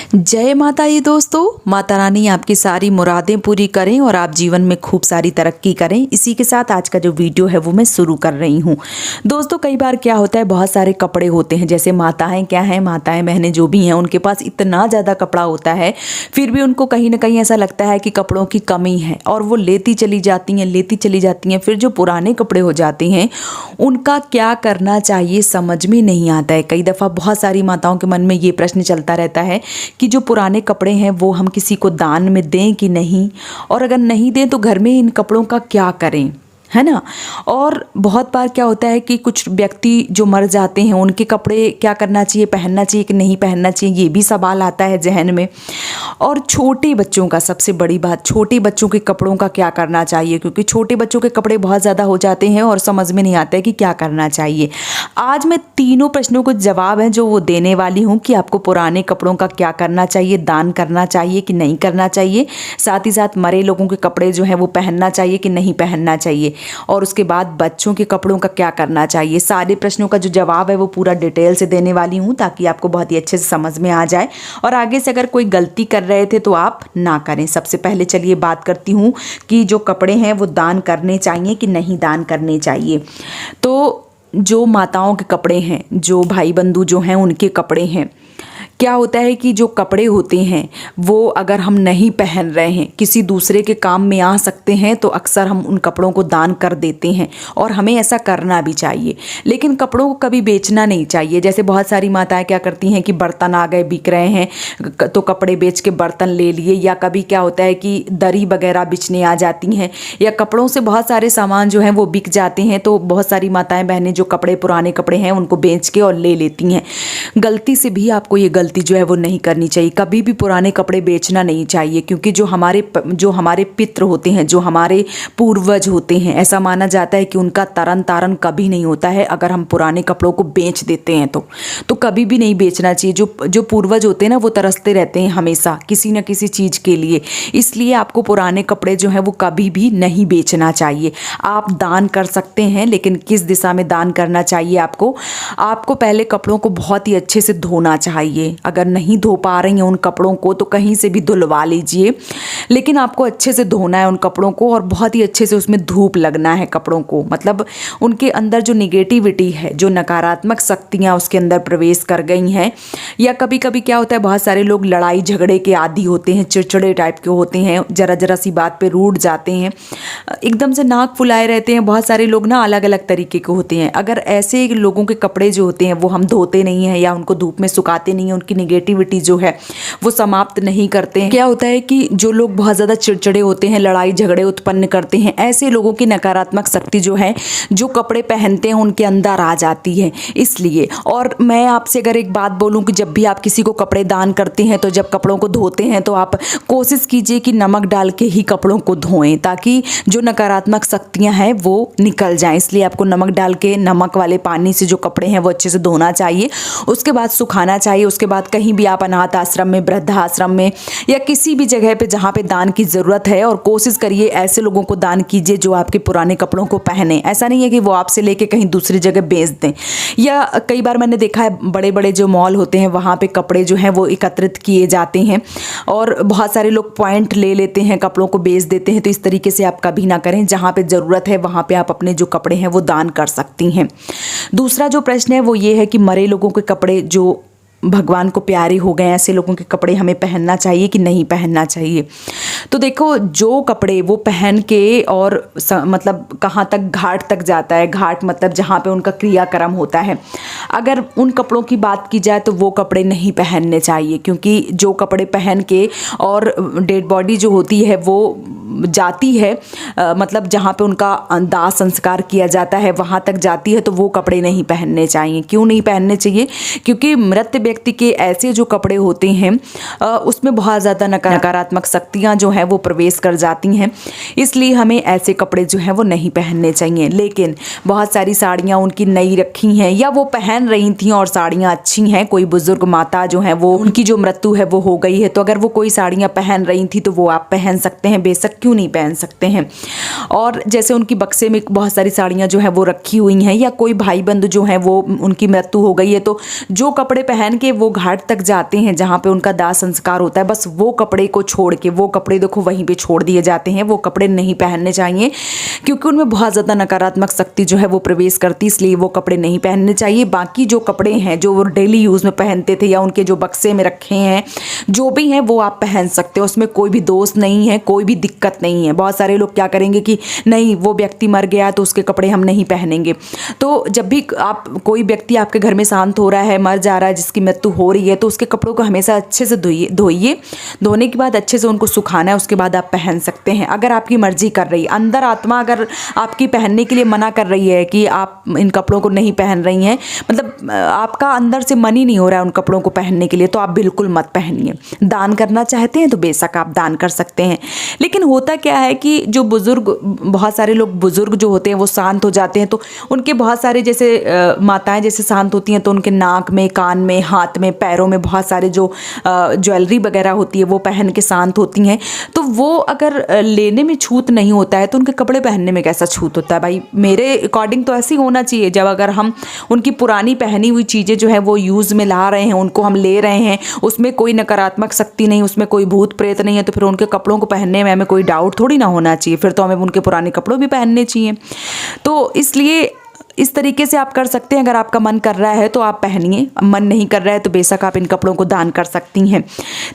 जय माता दी दोस्तों। माता रानी आपकी सारी मुरादें पूरी करें और आप जीवन में खूब सारी तरक्की करें। इसी के साथ आज का जो वीडियो है वो मैं शुरू कर रही हूँ। दोस्तों कई बार क्या होता है, बहुत सारे कपड़े होते हैं, जैसे माताएं क्या हैं, माताएं बहनें जो भी हैं, उनके पास इतना ज़्यादा कपड़ा होता है, फिर भी उनको कहीं ना कहीं ऐसा लगता है कि कपड़ों की कमी है और वो लेती चली जाती हैं। फिर जो पुराने कपड़े हो जाते हैं उनका क्या करना चाहिए समझ में नहीं आता है। कई दफ़ा बहुत सारी माताओं के मन में ये प्रश्न चलता रहता है कि जो पुराने कपड़े हैं वो हम किसी को दान में दें कि नहीं, और अगर नहीं दें तो घर में इन कपड़ों का क्या करें, है ना। और बहुत बार क्या होता है कि कुछ व्यक्ति जो मर जाते हैं उनके कपड़े क्या करना चाहिए, पहनना चाहिए कि नहीं पहनना चाहिए, ये भी सवाल आता है जहन में। और छोटे बच्चों का, सबसे बड़ी बात, छोटे बच्चों के कपड़ों का क्या करना चाहिए, क्योंकि छोटे बच्चों के कपड़े बहुत ज़्यादा हो जाते हैं और समझ में नहीं आता है कि क्या करना चाहिए। आज मैं तीनों प्रश्नों को जवाब है जो वो देने वाली हूँ कि आपको पुराने कपड़ों का क्या करना चाहिए, दान करना चाहिए कि नहीं करना चाहिए, साथ ही साथ मरे लोगों के कपड़े जो हैं वो पहनना चाहिए कि नहीं पहनना चाहिए, और उसके बाद बच्चों के कपड़ों का क्या करना चाहिए। सारे प्रश्नों का जो जवाब है वो पूरा डिटेल से देने वाली हूँ ताकि आपको बहुत ही अच्छे से समझ में आ जाए और आगे से अगर कोई गलती कर रहे थे तो आप ना करें। सबसे पहले चलिए बात करती हूँ कि जो कपड़े हैं वो दान करने चाहिए कि नहीं दान करने चाहिए। तो जो माताओं के कपड़े हैं, जो भाई बंधु जो हैं उनके कपड़े हैं, क्या होता है कि जो कपड़े होते हैं वो अगर हम नहीं पहन रहे हैं, किसी दूसरे के काम में आ सकते हैं, तो अक्सर हम उन कपड़ों को दान कर देते हैं और हमें ऐसा करना भी चाहिए। लेकिन कपड़ों को कभी बेचना नहीं चाहिए। जैसे बहुत सारी माताएं क्या करती हैं कि बर्तन आ गए, बिक रहे हैं तो कपड़े बेच के बर्तन ले लिए, या कभी क्या होता है कि दरी वगैरह बिचने आ जाती हैं, या कपड़ों से बहुत सारे सामान जो हैं वो बिक जाते हैं, तो बहुत सारी माताएं बहनें जो कपड़े, पुराने कपड़े हैं, उनको बेच के और ले लेती हैं। गलती से भी आपको ये गलती जो है वो नहीं करनी चाहिए। कभी भी पुराने कपड़े बेचना नहीं चाहिए, क्योंकि जो हमारे पितृ होते हैं, जो हमारे पूर्वज होते हैं, ऐसा माना जाता है कि उनका तरन तारण कभी नहीं होता है। अगर हम पुराने कपड़ों को बेच देते हैं तो कभी भी नहीं बेचना चाहिए। जो पूर्वज होते हैं ना, वो तरसते रहते हैं हमेशा किसी न किसी चीज़ के लिए, इसलिए आपको पुराने कपड़े जो हैं वो कभी भी नहीं बेचना चाहिए। आप दान कर सकते हैं, लेकिन किस दिशा में दान करना चाहिए आपको पहले कपड़ों को बहुत ही अच्छे से धोना चाहिए। अगर नहीं धो पा रही हैं उन कपड़ों को तो कहीं से भी धुलवा लीजिए, लेकिन आपको अच्छे से धोना है उन कपड़ों को और बहुत ही अच्छे से उसमें धूप लगना है कपड़ों को। मतलब उनके अंदर जो निगेटिविटी है, जो नकारात्मक शक्तियाँ उसके अंदर प्रवेश कर गई हैं, या कभी कभी क्या होता है, बहुत सारे लोग लड़ाई झगड़े के आदी होते हैं, चिड़चिड़े टाइप के होते हैं, जरा सी बात पे रूठ जाते हैं, एकदम से नाक फुलाए रहते हैं। बहुत सारे लोग ना अलग अलग तरीके के होते हैं। अगर ऐसे लोगों के कपड़े जो होते हैं वो हम धोते नहीं हैं या उनको धूप में सुखाते नहीं हैं, उनकी निगेटिविटी जो है वो समाप्त नहीं करते हैं, क्या होता है कि जो लोग बहुत ज़्यादा चिड़चिड़े होते हैं, लड़ाई झगड़े उत्पन्न करते हैं, ऐसे लोगों की नकारात्मक शक्ति जो है, जो कपड़े पहनते हैं उनके अंदर आ जाती है। इसलिए, और मैं आपसे अगर एक बात बोलूं कि जब भी आप किसी को कपड़े दान करते हैं तो जब कपड़ों को धोते हैं तो आप कोशिश कीजिए कि नमक डाल के ही कपड़ों को धोएं, ताकि जो नकारात्मक शक्तियाँ हैं वो निकल जाएं। इसलिए आपको नमक डाल के, नमक वाले पानी से जो कपड़े हैं वो अच्छे से धोना चाहिए, उसके बाद सुखाना चाहिए। उसके बाद कहीं भी आप अनाथ आश्रम में, वृद्धाश्रम में, या किसी भी जगह पे जहाँ पे दान की ज़रूरत है, और कोशिश करिए ऐसे लोगों को दान कीजिए जो आपके पुराने कपड़ों को पहने। ऐसा नहीं है कि वो आपसे लेके कहीं दूसरी जगह बेच दें। या कई बार मैंने देखा है बड़े बड़े जो मॉल होते हैं वहाँ पे कपड़े जो हैं वो एकत्रित किए जाते हैं और बहुत सारे लोग पॉइंट ले लेते हैं, कपड़ों को बेच देते हैं। तो इस तरीके से आप कभी ना करें। जहाँ पे ज़रूरत है वहाँ पे आप अपने जो कपड़े हैं वो दान कर सकती हैं। दूसरा जो प्रश्न है वो ये है कि मरे लोगों के कपड़े जो भगवान को प्यारे हो गए, ऐसे लोगों के कपड़े हमें पहनना चाहिए कि नहीं पहनना चाहिए। तो देखो, जो कपड़े वो पहन के और मतलब कहाँ तक, घाट तक जाता है, घाट मतलब जहाँ पे उनका क्रियाक्रम होता है, अगर उन कपड़ों की बात की जाए तो वो कपड़े नहीं पहनने चाहिए, क्योंकि जो कपड़े पहन के और डेड बॉडी जो होती है वो जाती है, मतलब जहाँ पे उनका दाह संस्कार किया जाता है वहाँ तक जाती है, तो वो कपड़े नहीं पहनने चाहिए। क्यों नहीं पहनने चाहिए? क्योंकि मृत व्यक्ति के ऐसे जो कपड़े होते हैं उसमें बहुत ज़्यादा नकारात्मक शक्तियाँ जो हैं वो प्रवेश कर जाती हैं, इसलिए हमें ऐसे कपड़े जो हैं वो नहीं पहनने चाहिए। लेकिन बहुत सारी साड़ियाँ उनकी नई रखी हैं या वो पहन रही थी और साड़ियाँ अच्छी हैं, कोई बुजुर्ग माता जो है वो, उनकी जो मृत्यु है वो हो गई है, तो अगर वो कोई साड़ियाँ पहन रही थी तो वो आप पहन सकते हैं बेशक। क्यों नहीं पहन सकते हैं। और जैसे उनकी बक्से में बहुत सारी साड़ियाँ जो है वो रखी हुई हैं, या कोई भाई बंधु जो है वो उनकी मृत्यु हो गई है तो जो कपड़े पहन के वो घाट तक जाते हैं जहाँ पे उनका दाह संस्कार होता है, बस वो कपड़े को छोड़ के, वो कपड़े देखो वहीं पे छोड़ दिए जाते हैं। वो कपड़े नहीं पहनने चाहिए क्योंकि उनमें बहुत ज़्यादा नकारात्मक शक्ति जो है वो प्रवेश करती, इसलिए वो कपड़े नहीं पहनने चाहिए। बाकी जो कपड़े हैं जो वो डेली यूज़ में पहनते थे या उनके जो बक्से में रखे हैं जो भी हैं वो आप पहन सकते हो, उसमें कोई भी दोष नहीं है, कोई भी दिक्कत नहीं है। बहुत सारे लोग क्या करेंगे कि नहीं वो व्यक्ति मर गया तो उसके कपड़े हम नहीं पहनेंगे। तो जब भी आप कोई व्यक्ति आपके घर में शांत हो रहा है, मर जा रहा है, जिसकी मृत्यु हो रही है, तो उसके कपड़ों को हमेशा अच्छे से धोइए। धोने के बाद अच्छे से उनको सुखाना है, उसके बाद आप पहन सकते हैं अगर आपकी मर्जी कर रही है। अंदर आत्मा अगर आपकी पहनने के लिए मना कर रही है कि आप इन कपड़ों को नहीं पहन रही हैं, मतलब आपका अंदर से मन ही नहीं हो रहा है उन कपड़ों को पहनने के लिए, तो आप बिल्कुल मत पहनिए। दान करना चाहते हैं तो बेशक आप दान कर सकते हैं। लेकिन होता क्या है कि जो बुजुर्ग, बहुत सारे लोग बुजुर्ग जो होते हैं वो शांत हो जाते हैं, तो उनके बहुत सारे जैसे माताएं जैसे शांत होती हैं तो उनके नाक में, कान में, हाथ में, पैरों में बहुत सारे जो ज्वेलरी वगैरह होती है वो पहन के शांत होती हैं। तो वो अगर लेने में छूत नहीं होता है तो उनके कपड़े पहनने में कैसा छूत होता है भाई? मेरे अकॉर्डिंग तो ऐसे ही होना चाहिए। जब अगर हम उनकी पुरानी पहनी हुई चीज़ें जो है वो यूज़ में ला रहे हैं, उनको हम ले रहे हैं, उसमें कोई नकारात्मक शक्ति नहीं, उसमें कोई भूत प्रेत नहीं है, तो फिर उनके कपड़ों को पहनने में हमें कोई डाउट थोड़ी ना होना चाहिए। फिर तो हमें उनके पुराने कपड़ों भी पहनने चाहिए। तो इसलिए इस तरीके से आप कर सकते हैं। अगर आपका मन कर रहा है तो आप पहनिए, मन नहीं कर रहा है तो बेशक आप इन कपड़ों को दान कर सकती हैं।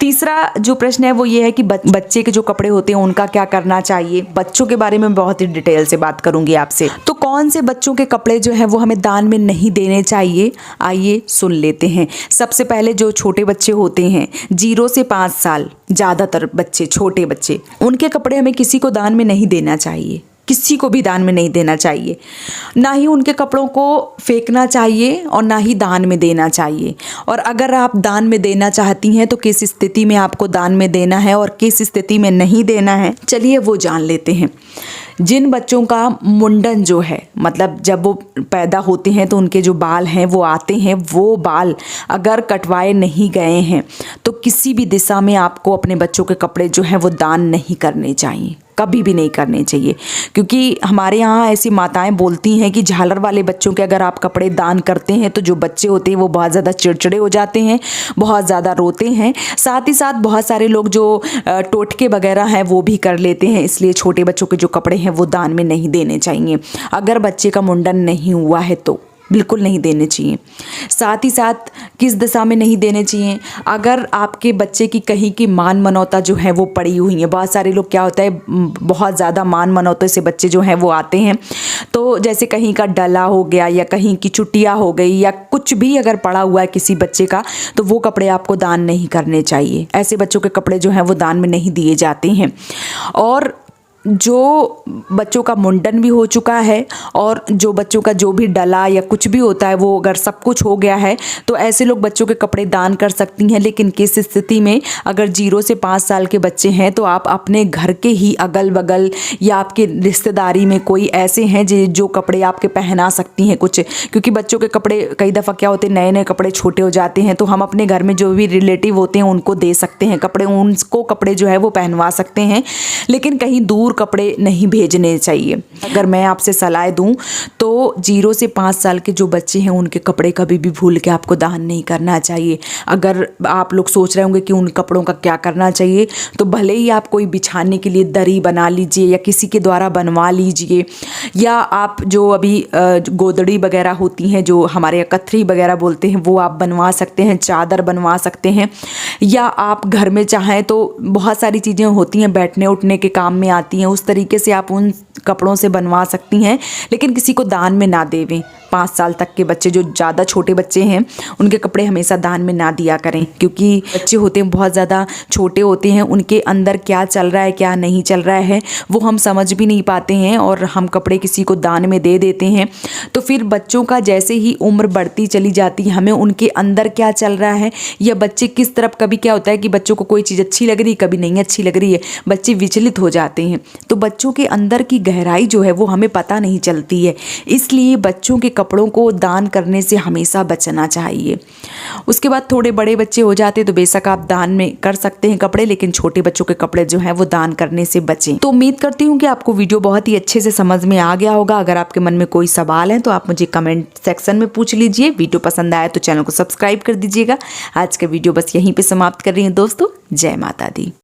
तीसरा जो प्रश्न है वो ये है कि बच्चे के जो कपड़े होते हैं उनका क्या करना चाहिए। बच्चों के बारे में बहुत ही डिटेल से बात करूंगी आपसे। तो कौन से बच्चों के कपड़े जो है वो हमें दान में नहीं देने चाहिए, आइए सुन लेते हैं। सबसे पहले जो छोटे बच्चे होते हैं 0 से 5 साल, ज़्यादातर बच्चे, छोटे बच्चे, उनके कपड़े हमें किसी को दान में नहीं देना चाहिए, किसी को भी दान में नहीं देना चाहिए। ना ही उनके कपड़ों को फेंकना चाहिए और ना ही दान में देना चाहिए। और अगर आप दान में देना चाहती हैं तो किस स्थिति में आपको दान में देना है और किस स्थिति में नहीं देना है, चलिए वो जान लेते हैं। जिन बच्चों का मुंडन जो है, मतलब जब वो पैदा होते हैं तो उनके जो बाल हैं वो आते हैं, वो बाल अगर कटवाए नहीं गए हैं तो किसी भी दिशा में आपको अपने बच्चों के कपड़े जो हैं वो दान नहीं करने चाहिए, कभी भी नहीं करने चाहिए। क्योंकि हमारे यहाँ ऐसी माताएं बोलती हैं कि झालर वाले बच्चों के अगर आप कपड़े दान करते हैं तो जो बच्चे होते हैं वो बहुत ज़्यादा चिड़चिड़े हो जाते हैं, बहुत ज़्यादा रोते हैं। साथ ही साथ बहुत सारे लोग जो टोटके वगैरह हैं वो भी कर लेते हैं। इसलिए छोटे बच्चों के जो कपड़े हैं वो दान में नहीं देने चाहिए। अगर बच्चे का मुंडन नहीं हुआ है तो बिल्कुल नहीं देने चाहिए। साथ ही साथ किस दिशा में नहीं देने चाहिए, अगर आपके बच्चे की कहीं की मान मनौता जो है वो पड़ी हुई है। बहुत सारे लोग क्या होता है, बहुत ज़्यादा मान मनौते से बच्चे जो हैं वो आते हैं, तो जैसे कहीं का डला हो गया या कहीं की चुटिया हो गई या कुछ भी अगर पड़ा हुआ है किसी बच्चे का, तो वो कपड़े आपको दान नहीं करने चाहिए। ऐसे बच्चों के कपड़े जो हैं वो दान में नहीं दिए जाते हैं। और जो बच्चों का मुंडन भी हो चुका है और जो बच्चों का जो भी डला या कुछ भी होता है वो अगर सब कुछ हो गया है तो ऐसे लोग बच्चों के कपड़े दान कर सकती हैं। लेकिन किस स्थिति में, अगर 0 से 5 साल के बच्चे हैं तो आप अपने घर के ही अगल बगल या आपके रिश्तेदारी में कोई ऐसे हैं जो कपड़े आपके पहना सकती हैं कुछ। क्योंकि बच्चों के कपड़े कई दफ़ा क्या होते हैं, नए नए कपड़े छोटे हो जाते हैं, तो हम अपने घर में जो भी रिलेटिव होते हैं उनको दे सकते हैं कपड़े, उनको कपड़े जो है वो पहनवा सकते हैं। लेकिन कहीं दूर कपड़े नहीं भेजने चाहिए। अगर मैं आपसे सलाह दूं तो 0 से 5 साल के जो बच्चे हैं उनके कपड़े कभी भी भूल के आपको दान नहीं करना चाहिए। अगर आप लोग सोच रहे होंगे कि उन कपड़ों का क्या करना चाहिए, तो भले ही आप कोई बिछाने के लिए दरी बना लीजिए या किसी के द्वारा बनवा लीजिए, या आप जो अभी गोदड़ी वगैरह होती हैं जो हमारे यहाँ कथरी वगैरह बोलते हैं वो आप बनवा सकते हैं, चादर बनवा सकते हैं। या आप घर में चाहें तो बहुत सारी चीज़ें होती हैं बैठने उठने के काम में आती हैं, उस तरीके से आप उन कपड़ों से बनवा सकती हैं। लेकिन किसी को दान में ना देवें। 5 साल तक के बच्चे, जो ज़्यादा छोटे बच्चे हैं, उनके कपड़े हमेशा दान में ना दिया करें। क्योंकि बच्चे होते हैं बहुत ज़्यादा छोटे होते हैं, उनके अंदर क्या चल रहा है क्या नहीं चल रहा है वो हम समझ भी नहीं पाते हैं, और हम कपड़े किसी को दान में दे देते हैं। तो फिर बच्चों का जैसे ही उम्र बढ़ती चली जाती है, हमें उनके अंदर क्या चल रहा है या बच्चे किस तरफ, कभी क्या होता है कि बच्चों को कोई चीज़ अच्छी लग रही है, कभी नहीं अच्छी लग रही है, बच्चे विचलित हो जाते हैं। तो बच्चों के अंदर की गहराई जो है वो हमें पता नहीं चलती है। इसलिए बच्चों के कपड़ों को दान करने से हमेशा बचना चाहिए। उसके बाद थोड़े बड़े बच्चे हो जाते तो बेशक आप दान में कर सकते हैं कपड़े, लेकिन छोटे बच्चों के कपड़े जो हैं वो दान करने से बचें। तो उम्मीद करती हूँ कि आपको वीडियो बहुत ही अच्छे से समझ में आ गया होगा। अगर आपके मन में कोई सवाल है तो आप मुझे कमेंट सेक्शन में पूछ लीजिए। वीडियो पसंद आया तो चैनल को सब्सक्राइब कर दीजिएगा। आज का वीडियो बस यहीं पे समाप्त कर रही हूँ दोस्तों। जय माता दी।